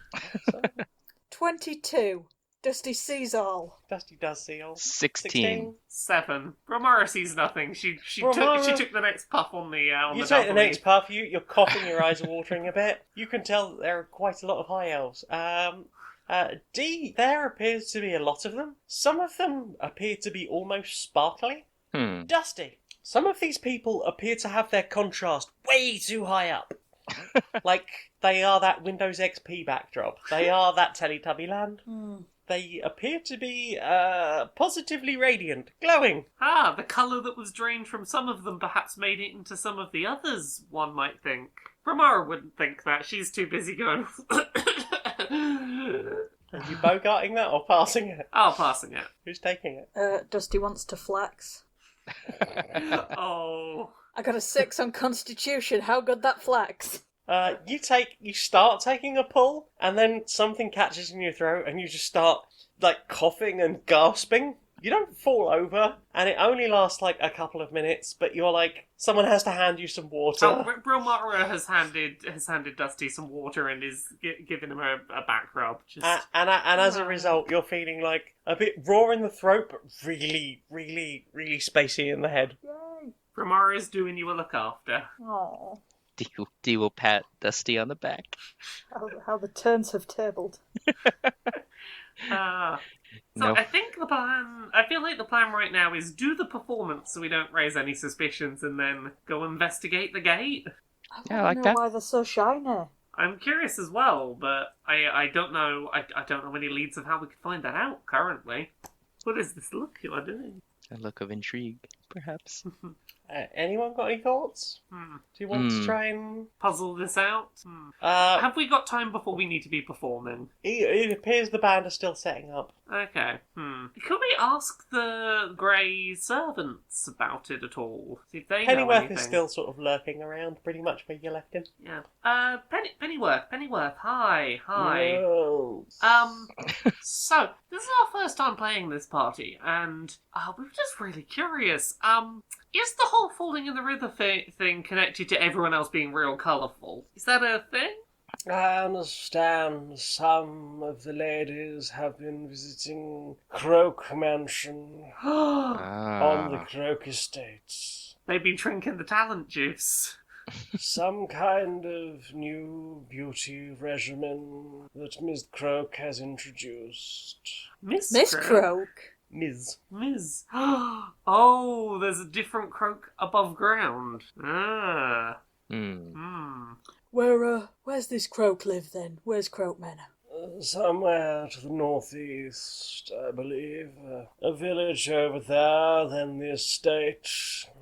22. Dusty sees all. Dusty does see all. 16. 7. Brilmara sees nothing. She Brilmara- took the next puff on the You the take the double next leaf. puff, you're coughing, your eyes are watering a bit. You can tell that there are quite a lot of high elves. D, there appears to be a lot of them. Some of them appear to be almost sparkly. Dusty, some of these people appear to have their contrast way too high up. Like, they are that Windows XP backdrop. They are that Teletubby land. They appear to be positively radiant, glowing. Ah, the colour that was drained from some of them perhaps made it into some of the others, one might think. Brilmara wouldn't think that. She's too busy going... Are you bogarting that or passing it? Oh, passing it. Who's taking it? Dusty wants to flex. Oh. I got a 6 on Constitution. How good that flex? You start taking a pull, and then something catches in your throat, and you just start, coughing and gasping. You don't fall over, and it only lasts, a couple of minutes, but you're someone has to hand you some water. Oh, Brilmara has handed Dusty some water and is giving him a back rub. And as a result, you're feeling a bit raw in the throat, but really, really, really spacey in the head. Yay. Brilmara's doing you a look after. Aww. D will pat Dusty on the back. How the turns have tabled. So I think I feel like the plan right now is do the performance so we don't raise any suspicions and then go investigate the gate. Yeah, I I like don't that. know why they're so shiny. I'm curious as well, but I don't know I don't know any leads of how we could find that out currently. What is this look you are doing? A look of intrigue, perhaps. Anyone got any thoughts? Do you want to try and... Puzzle this out? Have we got time before we need to be performing? It appears the band are still setting up. Okay. Could we ask the grey servants about it at all? See if they know Pennyworth anything. is still sort of lurking around, pretty much where you left him. Yeah. Pennyworth. Hi. No. So this is our first time playing this party, and we were just really curious. Is the whole falling in the river thing connected to everyone else being real colourful? Is that a thing? I understand some of the ladies have been visiting Croak Mansion on the Croak Estates. They've been drinking the talent juice. Some kind of new beauty regimen that Miss Croak has introduced. Miss Croak? Croak. Ms. Oh, there's a different croak above ground. Where's this Croak live then? Where's Croak Manor? Somewhere to the northeast, I believe. A village over there, then the estate.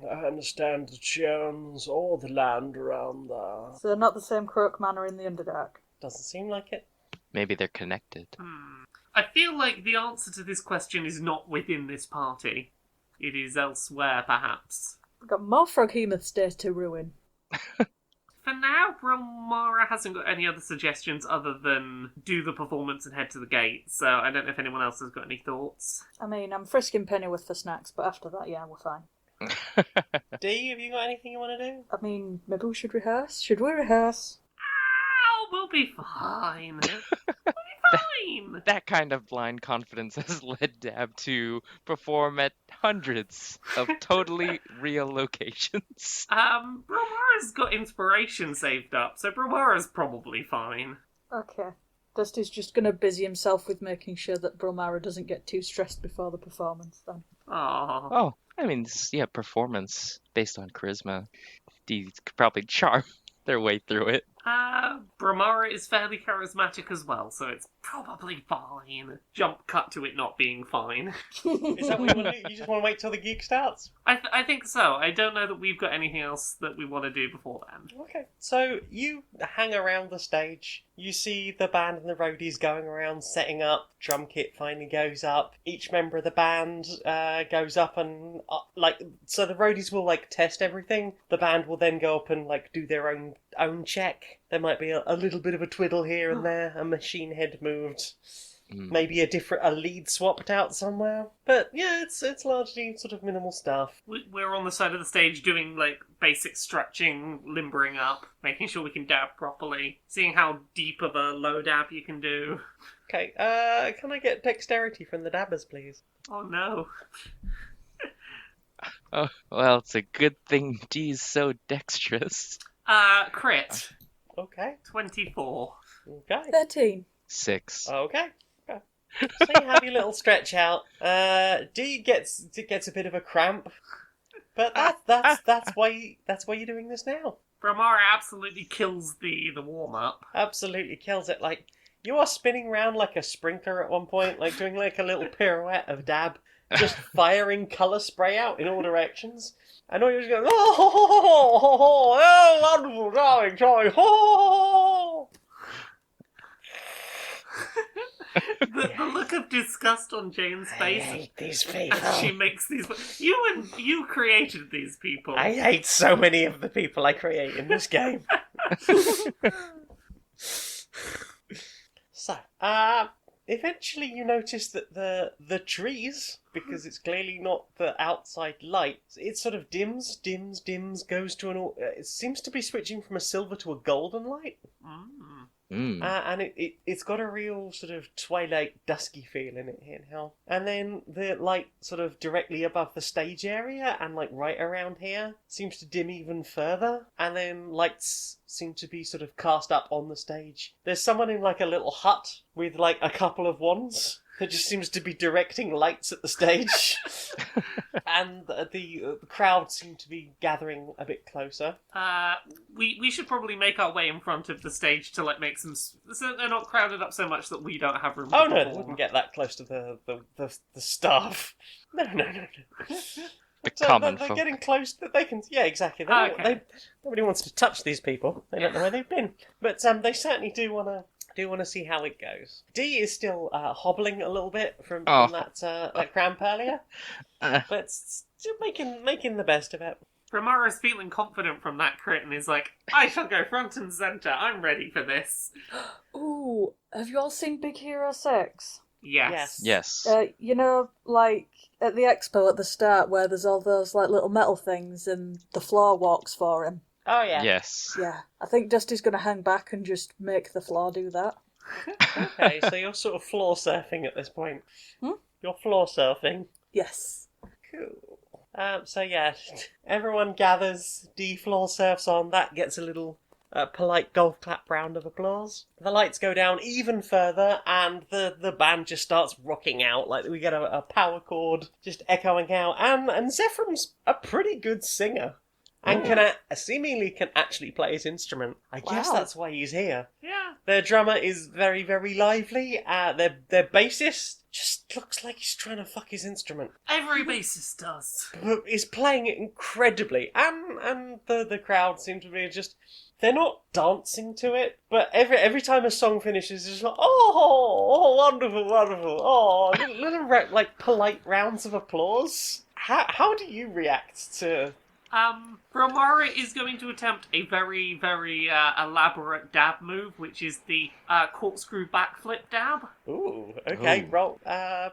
I understand that she owns all the land around there. So they're not the same Croak Manor in the Underdark. Doesn't seem like it. Maybe they're connected. I feel like the answer to this question is not within this party. It is elsewhere, perhaps. We've got more Froghemoth Stays to ruin. For now, Brilmara hasn't got any other suggestions other than do the performance and head to the gate, so I don't know if anyone else has got any thoughts. I mean, I'm frisking Pennyworth for snacks, but after that, yeah, we're fine. D, have you got anything you want to do? I mean, maybe we should rehearse? Should we rehearse? Oh, we'll be fine. Fine. That kind of blind confidence has led Dab to perform at hundreds of totally real locations. Brilmara's got inspiration saved up, so Brilmara's probably fine. Okay. Dusty's just going to busy himself with making sure that Brilmara doesn't get too stressed before the performance, then. Aww. Oh, I mean, performance based on charisma. D could probably charm their way through it. Brilmara is fairly charismatic as well, so it's probably fine. Jump cut to it not being fine. Is that what you want to do? You just want to wait till the gig starts? I think so. I don't know that we've got anything else that we want to do before then. Okay. So you hang around the stage. You see the band and the roadies going around setting up. Drum kit finally goes up. Each member of the band goes up and so the roadies will test everything. The band will then go up and do their own check. There might be a little bit of a twiddle here and there. A machine head moved. Maybe a lead swapped out somewhere. But yeah, it's largely sort of minimal stuff. We're on the side of the stage doing basic stretching, limbering up, making sure we can dab properly, seeing how deep of a low dab you can do. Okay, can I get dexterity from the dabbers, please? Oh no. Oh, well, it's a good thing Dee's so dexterous. Crit. Okay. 24. Okay. 13. 6. Okay. So you have your little stretch out. Dee gets a bit of a cramp, but that's why you're doing this now. Brilmara absolutely kills the warm-up. Absolutely kills it. You are spinning around like a sprinkler at one point, doing a little pirouette of dab, just firing colour spray out in all directions. And all you're just going, oh, wonderful, darling, oh. The look of disgust on Jane's face. I hate these people. As she makes these. You created these people. I hate so many of the people I create in this game. So, eventually you notice that the trees, because it's clearly not the outside light, it sort of dims, goes to it seems to be switching from a silver to a golden light. And it's got a real sort of twilight, dusky feel in it here now. And then the light sort of directly above the stage area and right around here seems to dim even further. And then lights seem to be sort of cast up on the stage. There's someone in a little hut with a couple of wands that just seems to be directing lights at the stage. And the crowd seem to be gathering a bit closer. We should probably make our way in front of the stage to make some, so they're not crowded up so much that we don't have room. Oh to no, they perform. wouldn't get that close to the staff. No. The common they're folk. getting close. That they can. Yeah, exactly. Nobody wants to touch these people. They don't know where they've been. But they certainly do want to see how it goes. Dee is still hobbling a little bit from that cramp earlier, but still making the best of it. Brilmara's feeling confident from that crit and is like, I shall go front and centre. I'm ready for this. Ooh, have you all seen Big Hero 6? Yes. Yes. At the expo at the start where there's all those little metal things and the floor walks for him. Oh yeah. Yes. Yeah, I think Dusty's going to hang back and just make the floor do that. Okay, so you're sort of floor surfing at this point. You're floor surfing. Yes. Cool. So yeah, everyone gathers. Dee floor surfs on. That gets a little polite golf clap round of applause. The lights go down even further, and the band just starts rocking out. We get a power chord just echoing out, and Zephram's a pretty good singer. And seemingly can actually play his instrument. I guess that's why he's here. Yeah. Their drummer is very, very lively. Their bassist just looks like he's trying to fuck his instrument. Every bassist does. But he's playing it incredibly. And the crowd seem to be just... They're not dancing to it, but every time a song finishes, it's just oh, wonderful, wonderful. Oh, little polite rounds of applause. How do you react to... Brilmara is going to attempt a very, very elaborate dab move, which is the corkscrew backflip dab. Ooh, okay, Ooh. roll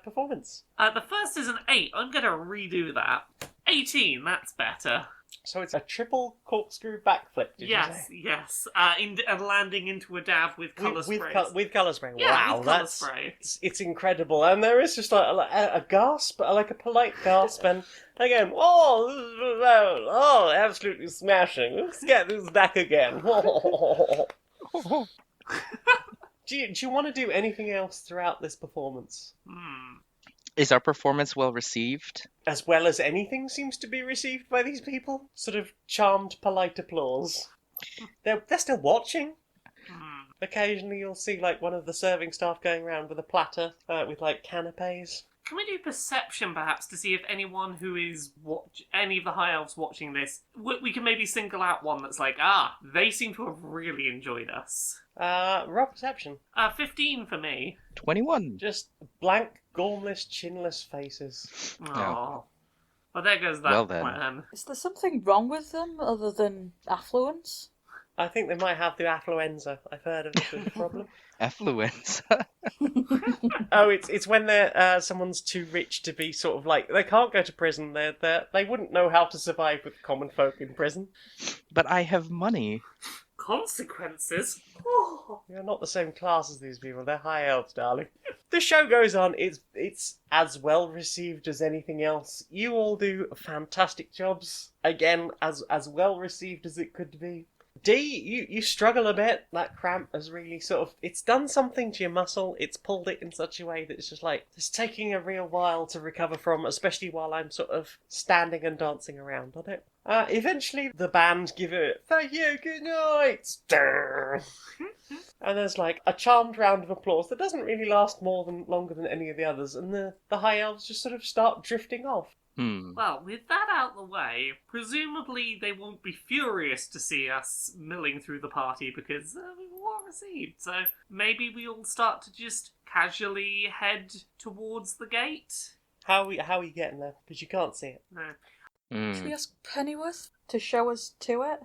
performance. The first is an 8. I'm going to redo that. 18, that's better. So it's a triple corkscrew backflip, did you say? Yes. And landing into a dab with colour spray. With colour spray. Yeah, wow, with colour that's spray. it's incredible. And there is just a gasp, a polite gasp, and again, oh, absolutely smashing. Let's get this back again. Do you want to do anything else throughout this performance? Is our performance well received? As well as anything seems to be received by these people? Sort of charmed, polite applause. They're still watching. Occasionally you'll see like one of the serving staff going around with a platter with like canapes. Can we do perception, perhaps, to see if anyone who is any of the high elves watching this, we can maybe single out one that's like, they seem to have really enjoyed us. Roll perception. 15 for me. 21. Just blank, gormless, chinless faces. Oh. Well, there goes that Well then. plan. Is there something wrong with them other than affluence? I think they might have the affluenza. I've heard of this as a problem. Affluenza. Oh, it's when they're someone's too rich to be sort of like they can't go to prison. They wouldn't know how to survive with common folk in prison. But I have money. Consequences? You're not the same class as these people. They're high elves, darling. The show goes on. It's as well received as anything else. You all do fantastic jobs. Again, as well received as it could be. D, you struggle a bit. That cramp has really it's done something to your muscle. It's pulled it in such a way that it's just like, it's taking a real while to recover from, especially while I'm sort of standing and dancing around on it. Eventually the band give it, thank you, good night. And there's like a charmed round of applause that doesn't really last longer than any of the others, and the high elves just sort of start drifting off. Well, with that out the way, presumably they won't be furious to see us milling through the party because we were well received. So maybe we all start to just casually head towards the gate. How are you getting there? Because you can't see it. No. Should we ask Pennyworth to show us to it?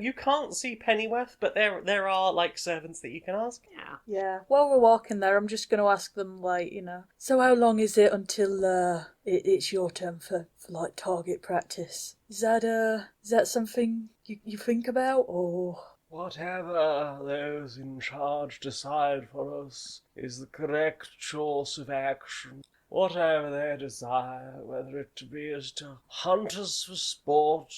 You can't see Pennyworth, but there are like servants that you can ask. Yeah. Yeah. While we're walking there, I'm just going to ask them, like, so how long is it until it's your turn for like target practice? Is that something you think about, or? Whatever those in charge decide for us is the correct course of action. Whatever they desire, whether it be as to hunt us for sport,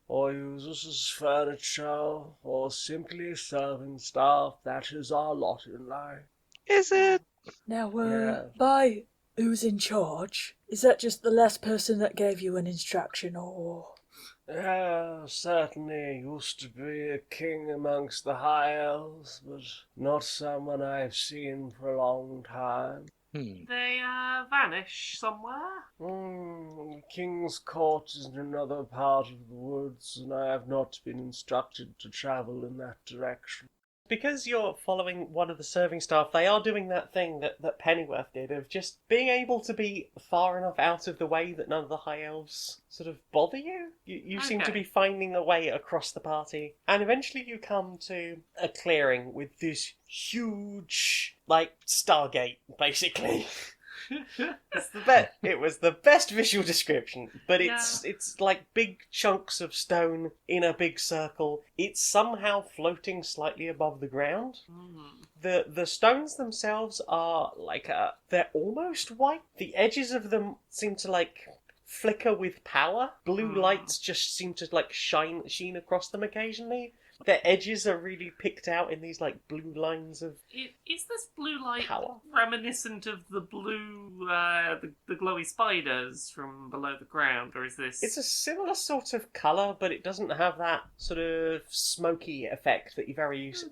or use us as furniture, or simply serving staff, that is our lot in life. Is it? Now, Yeah. by who's in charge, is that just the last person that gave you an instruction, or? Certainly used to be a king amongst the high elves, but not someone I've seen for a long time. They vanish somewhere? The king's court is in another part of the woods, and I have not been instructed to travel in that direction. Because you're following one of the serving staff, they are doing that thing that Pennyworth did of just being able to be far enough out of the way that none of the high elves sort of bother you. You seem to Okay. be finding a way across the party. And eventually you come to a clearing with this huge, like, Stargate, basically. It was the best visual description, but it's like big chunks of stone in a big circle. It's somehow floating slightly above the ground. The stones themselves are like they're almost white. The edges of them seem to like flicker with power. Blue lights just seem to like sheen across them occasionally. Their edges are really picked out in these like blue lines of Is this blue light power. reminiscent of the blue, the glowy spiders from below the ground, or is this? It's a similar sort of colour, but it doesn't have that sort of smoky effect that you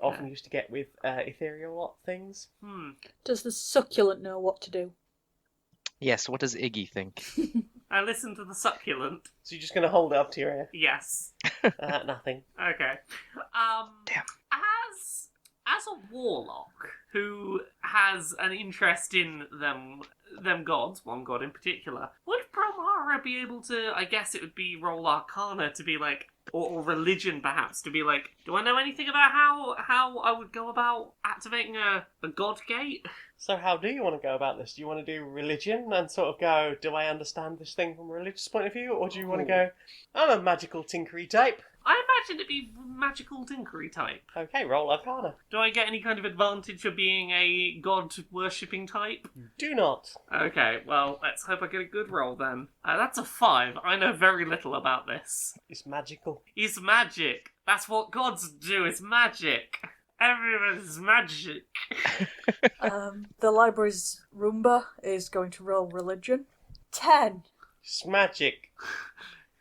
often used to get with ethereal things. Does the succulent know what to do? Yes, what does Iggy think? I listen to the succulent. So you're just going to hold it up to your ear? Yes. Nothing. Okay. Damn. As a warlock who has an interest in them gods, one god in particular, would Brilmara be able to? I guess it would be roll Arcana to be like, or religion perhaps to be like, do I know anything about how I would go about activating a god gate? So how do you want to go about this? Do you want to do religion and sort of go, do I understand this thing from a religious point of view? Or do you want to go, I'm a magical tinkery type? I imagine it'd be magical tinkery type. Okay, roll Arcana. Do I get any kind of advantage for being a god worshipping type? Do not. Okay, well, let's hope I get a good roll then. That's a 5. I know very little about this. It's magical. It's magic. That's what gods do, it's magic. Everyone's magic. The library's Roomba is going to roll religion. 10. It's magic.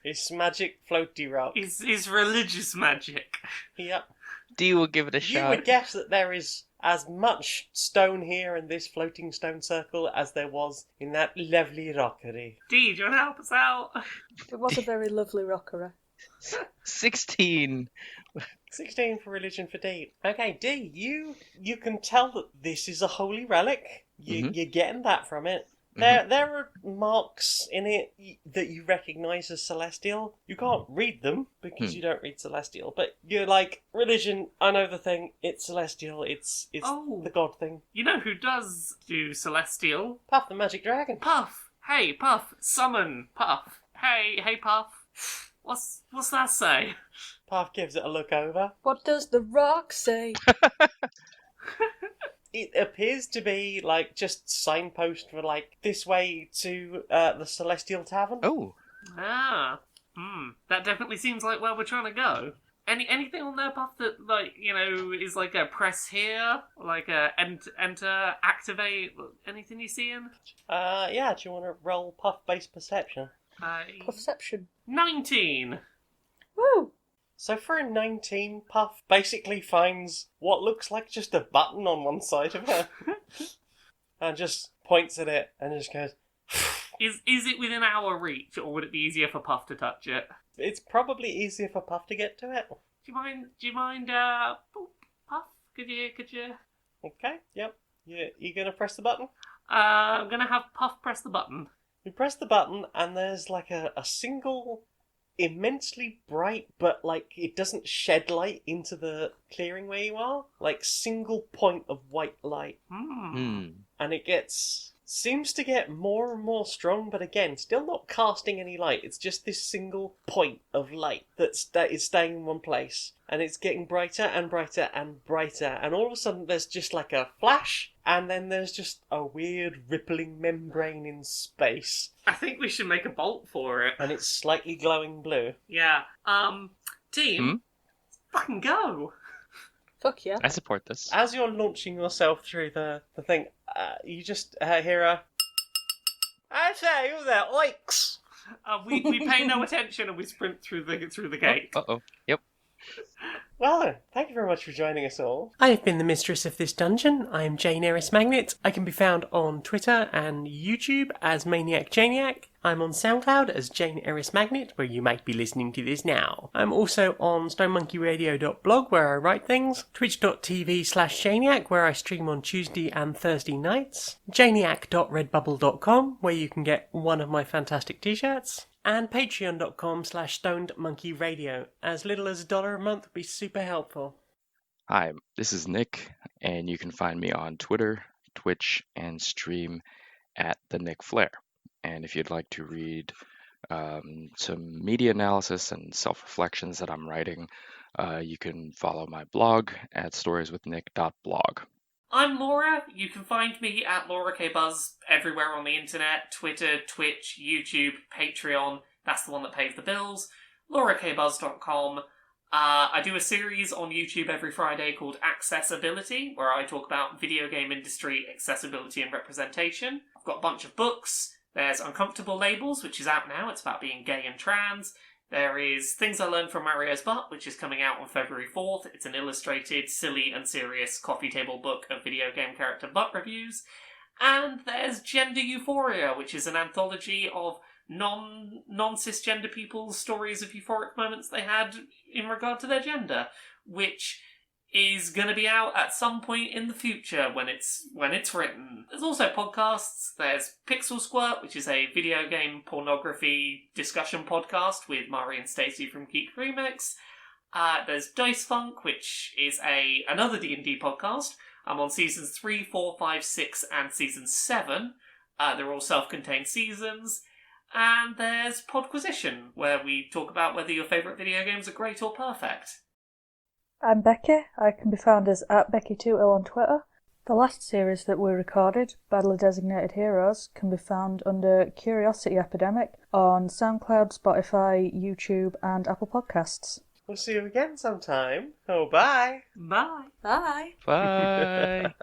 It's magic floaty rock. It's religious magic. Yep. D will give it a You shot. would guess that there is as much stone here in this floating stone circle as there was in that lovely rockery. D, do you want to help us out? It was a very lovely rockery. 16. 16 for religion for D. Okay, D, you can tell that this is a holy relic. You're getting that from it. There are marks in it that you recognise as celestial. You can't read them because you don't read celestial, but you're like, religion, I know the thing, it's celestial, it's the god thing. You know who does do celestial? Puff the magic dragon. Puff! Hey, Puff! Summon! Puff! Hey, Puff! What's that say? Puff gives it a look over. What does the rock say? It appears to be like just signpost for like this way to the Celestial Tavern. Oh. Ah. That definitely seems like where we're trying to go. Anything on there, Puff, that, like, you know, is like a press here? Like a enter, activate, anything you see in? Yeah, do you want to roll Puff-based perception? Perception. 19! Woo! So for a 19, Puff basically finds what looks like just a button on one side of it. And just points at it and just goes... Is it within our reach, or would it be easier for Puff to touch it? It's probably easier for Puff to get to it. Do you mind, boop, Puff? Could you? Okay, yep. You gonna press the button? I'm gonna have Puff press the button. You press the button and there's like a single... immensely bright, but like it doesn't shed light into the clearing where you are. Like single point of white light, and it seems to get more and more strong. But again, still not casting any light. It's just this single point of light that is staying in one place, and it's getting brighter and brighter and brighter. And all of a sudden, there's just like a flash, and then there's just a weird rippling membrane in space. I think we should make a bolt for it. And it's slightly glowing blue. Yeah. Team, fucking go. Fuck yeah. I support this. As you're launching yourself through the thing, you just hear a... I say, you there, oiks! We pay no attention and we sprint through the gate. Uh-oh. Yep. Well then, thank you very much for joining us all. I have been the mistress of this dungeon. I am Jane Aerith Magnet. I can be found on Twitter and YouTube as Maniac Janiac. I'm on SoundCloud as Jane Aerith Magnet, where you might be listening to this now. I'm also on stonemonkeyradio.blog, where I write things, twitch.tv/Janiac, where I stream on Tuesday and Thursday nights, janiac.redbubble.com, where you can get one of my fantastic t-shirts, and patreon.com/stonedmonkeyradio. As little as $1 a month would be super helpful. Hi, this is Nick, and you can find me on Twitter, Twitch, and stream at the Nick Flair. And if you'd like to read some media analysis and self-reflections that I'm writing, you can follow my blog at storieswithnick.blog. I'm Laura. You can find me at Laura K. Buzz everywhere on the internet. Twitter, Twitch, YouTube, Patreon. That's the one that pays the bills. LauraKBuzz.com. I do a series on YouTube every Friday called Accessibility, where I talk about video game industry accessibility and representation. I've got a bunch of books. There's Uncomfortable Labels, which is out now. It's about being gay and trans. There is Things I Learned from Mario's Butt, which is coming out on February 4th. It's an illustrated, silly and serious coffee table book of video game character butt reviews. And there's Gender Euphoria, which is an anthology of non-cisgender people's stories of euphoric moments they had in regard to their gender, which is going to be out at some point in the future when it's written. There's also podcasts. There's Pixel Squirt, which is a video game pornography discussion podcast with Mari and Stacey from Geek Remix. There's Dice Funk, which is another D&D podcast. I'm on seasons 3, 4, 5, 6, and season 7. They're all self-contained seasons. And there's Podquisition, where we talk about whether your favourite video games are great or perfect. I'm Becky. I can be found as @Becky2L on Twitter. The last series that we recorded, Badly Designated Heroes, can be found under Curiosity Epidemic on SoundCloud, Spotify, YouTube, and Apple Podcasts. We'll see you again sometime. Oh, bye. Bye. Bye. Bye.